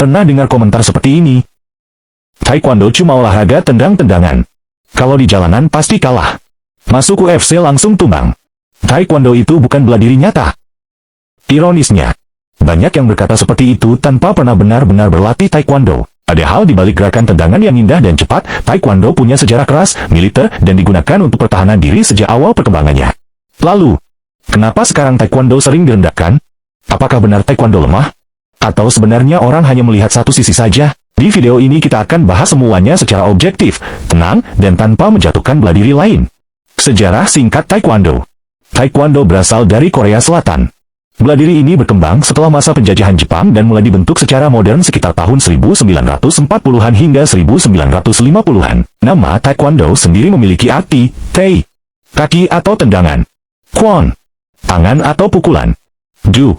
Pernah dengar komentar seperti ini? Taekwondo cuma olahraga tendang-tendangan. Kalau di jalanan pasti kalah. Masuk UFC langsung tumbang. Taekwondo itu bukan bela diri nyata. Ironisnya, banyak yang berkata seperti itu tanpa pernah benar-benar berlatih Taekwondo. Padahal di balik gerakan tendangan yang indah dan cepat, Taekwondo punya sejarah keras, militer, dan digunakan untuk pertahanan diri sejak awal perkembangannya. Lalu, kenapa sekarang Taekwondo sering direndahkan? Apakah benar Taekwondo lemah? Atau sebenarnya orang hanya melihat satu sisi saja? Di video ini kita akan bahas semuanya secara objektif, tenang, dan tanpa menjatuhkan bela diri lain. Sejarah singkat Taekwondo. Taekwondo berasal dari Korea Selatan. Bela diri ini berkembang setelah masa penjajahan Jepang dan mulai dibentuk secara modern sekitar tahun 1940-an hingga 1950-an. Nama Taekwondo sendiri memiliki arti, Tei, kaki atau tendangan, Kwon, tangan atau pukulan, Du,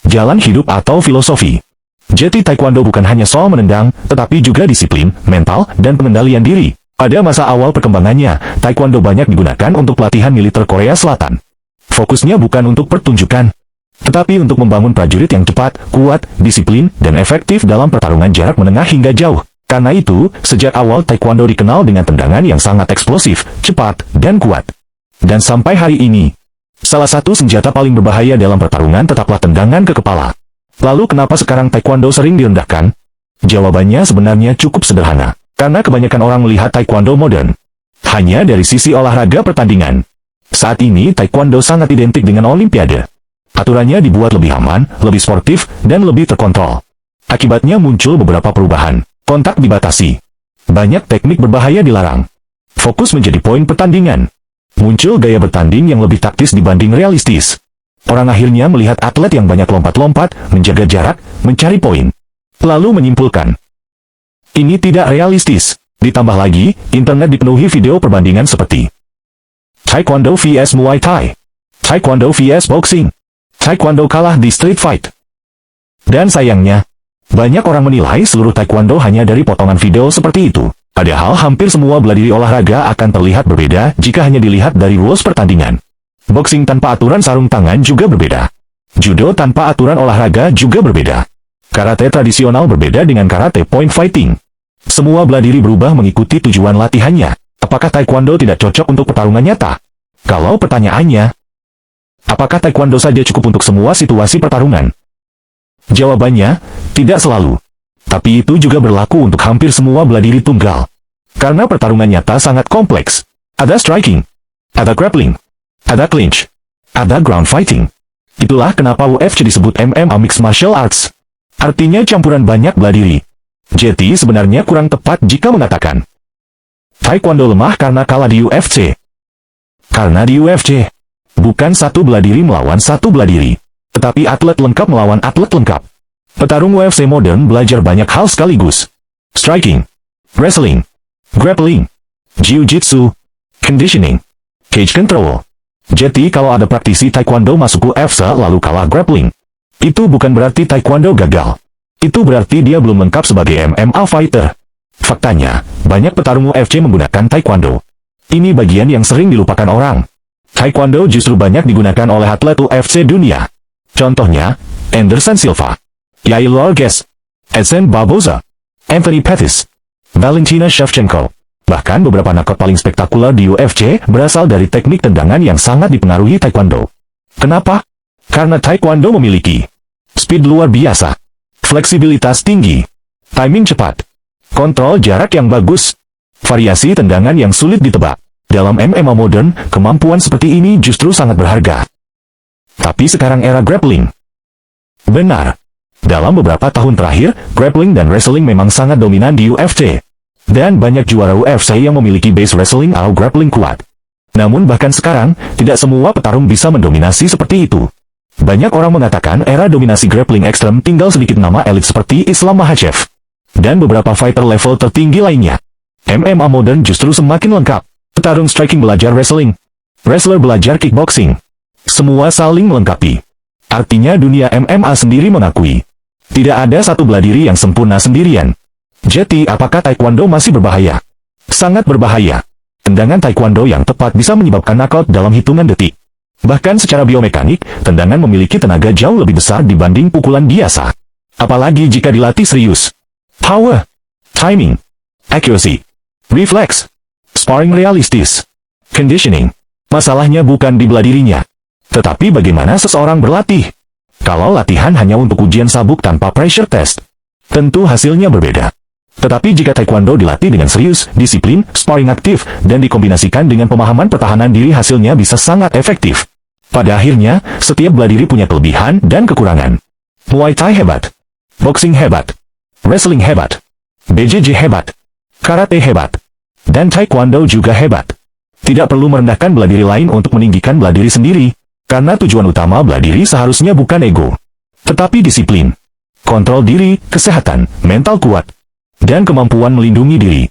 jalan hidup atau filosofi. Jadi Taekwondo bukan hanya soal menendang, tetapi juga disiplin, mental, dan pengendalian diri. Pada masa awal perkembangannya, Taekwondo banyak digunakan untuk pelatihan militer Korea Selatan. Fokusnya bukan untuk pertunjukan, tetapi untuk membangun prajurit yang cepat, kuat, disiplin, dan efektif dalam pertarungan jarak menengah hingga jauh. Karena itu, sejak awal Taekwondo dikenal dengan tendangan yang sangat eksplosif, cepat, dan kuat. Dan sampai hari ini, salah satu senjata paling berbahaya dalam pertarungan tetaplah tendangan ke kepala. Lalu kenapa sekarang Taekwondo sering direndahkan? Jawabannya sebenarnya cukup sederhana. Karena kebanyakan orang melihat Taekwondo modern hanya dari sisi olahraga pertandingan. Saat ini Taekwondo sangat identik dengan Olimpiade. Aturannya dibuat lebih aman, lebih sportif, dan lebih terkontrol. Akibatnya muncul beberapa perubahan. Kontak dibatasi. Banyak teknik berbahaya dilarang. Fokus menjadi poin pertandingan. Muncul gaya bertanding yang lebih taktis dibanding realistis. Orang akhirnya melihat atlet yang banyak lompat-lompat, menjaga jarak, mencari poin. Lalu menyimpulkan, ini tidak realistis. Ditambah lagi, internet dipenuhi video perbandingan seperti Taekwondo vs Muay Thai, Taekwondo vs Boxing, Taekwondo kalah di street fight. Dan sayangnya, banyak orang menilai seluruh Taekwondo hanya dari potongan video seperti itu. Padahal hampir semua bela diri olahraga akan terlihat berbeda jika hanya dilihat dari rules pertandingan. Boxing tanpa aturan sarung tangan juga berbeda. Judo tanpa aturan olahraga juga berbeda. Karate tradisional berbeda dengan karate point fighting. Semua bela diri berubah mengikuti tujuan latihannya. Apakah Taekwondo tidak cocok untuk pertarungan nyata? Kalau pertanyaannya, apakah Taekwondo saja cukup untuk semua situasi pertarungan? Jawabannya, tidak selalu. Tapi itu juga berlaku untuk hampir semua bela diri tunggal. Karena pertarungan nyata sangat kompleks. Ada striking, ada grappling, ada clinch, ada ground fighting. Itulah kenapa UFC disebut MMA Mixed Martial Arts. Artinya campuran banyak bela diri. Jadi sebenarnya kurang tepat jika mengatakan Taekwondo lemah karena kalah di UFC. Karena di UFC, bukan satu bela diri melawan satu bela diri, tetapi atlet lengkap melawan atlet lengkap. Petarung UFC modern belajar banyak hal sekaligus. Striking, wrestling, grappling, jiu-jitsu, conditioning, cage control. Jadi kalau ada praktisi Taekwondo masuk UFC lalu kalah grappling, itu bukan berarti Taekwondo gagal. Itu berarti dia belum lengkap sebagai MMA fighter. Faktanya, banyak petarung UFC menggunakan Taekwondo. Ini bagian yang sering dilupakan orang. Taekwondo justru banyak digunakan oleh atlet UFC dunia. Contohnya, Anderson Silva, Yair Rodriguez, Edson Barboza, Anthony Pettis, Valentina Shevchenko. Bahkan beberapa knockout paling spektakuler di UFC berasal dari teknik tendangan yang sangat dipengaruhi Taekwondo. Kenapa? Karena Taekwondo memiliki speed luar biasa, fleksibilitas tinggi, timing cepat, kontrol jarak yang bagus, variasi tendangan yang sulit ditebak. Dalam MMA modern, kemampuan seperti ini justru sangat berharga. Tapi sekarang era grappling. Benar. Dalam beberapa tahun terakhir, grappling dan wrestling memang sangat dominan di UFC. Dan banyak juara UFC yang memiliki base wrestling atau grappling kuat. Namun bahkan sekarang, tidak semua petarung bisa mendominasi seperti itu. Banyak orang mengatakan era dominasi grappling ekstrem tinggal sedikit nama elit seperti Islam Makhachev. Dan beberapa fighter level tertinggi lainnya. MMA modern justru semakin lengkap. Petarung striking belajar wrestling. Wrestler belajar kickboxing. Semua saling melengkapi. Artinya dunia MMA sendiri mengakui tidak ada satu bela diri yang sempurna sendirian. Jadi apakah Taekwondo masih berbahaya? Sangat berbahaya. Tendangan Taekwondo yang tepat bisa menyebabkan knockout dalam hitungan detik. Bahkan secara biomekanik, tendangan memiliki tenaga jauh lebih besar dibanding pukulan biasa. Apalagi jika dilatih serius. Power, timing, accuracy, reflex, sparring realistis, conditioning. Masalahnya bukan di bela dirinya, tetapi bagaimana seseorang berlatih. Kalau latihan hanya untuk ujian sabuk tanpa pressure test, tentu hasilnya berbeda. Tetapi jika taekwondo dilatih dengan serius, disiplin, sparring aktif, dan dikombinasikan dengan pemahaman pertahanan diri, hasilnya bisa sangat efektif. Pada akhirnya, setiap bela diri punya kelebihan dan kekurangan. Muay Thai hebat, boxing hebat, wrestling hebat, BJJ hebat, karate hebat, dan taekwondo juga hebat. Tidak perlu merendahkan bela diri lain untuk meninggikan bela diri sendiri, karena tujuan utama bela diri seharusnya bukan ego, tetapi disiplin, kontrol diri, kesehatan, mental kuat, dan kemampuan melindungi diri.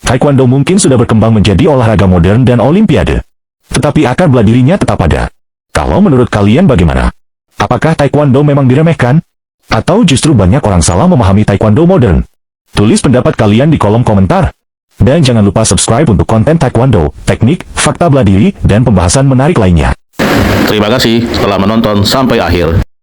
Taekwondo mungkin sudah berkembang menjadi olahraga modern dan olimpiade, tetapi akar bela dirinya tetap ada. Kalau menurut kalian bagaimana? Apakah taekwondo memang diremehkan? Atau justru banyak orang salah memahami taekwondo modern? Tulis pendapat kalian di kolom komentar. Dan jangan lupa subscribe untuk konten taekwondo, teknik, fakta bela diri, dan pembahasan menarik lainnya. Terima kasih telah menonton sampai akhir.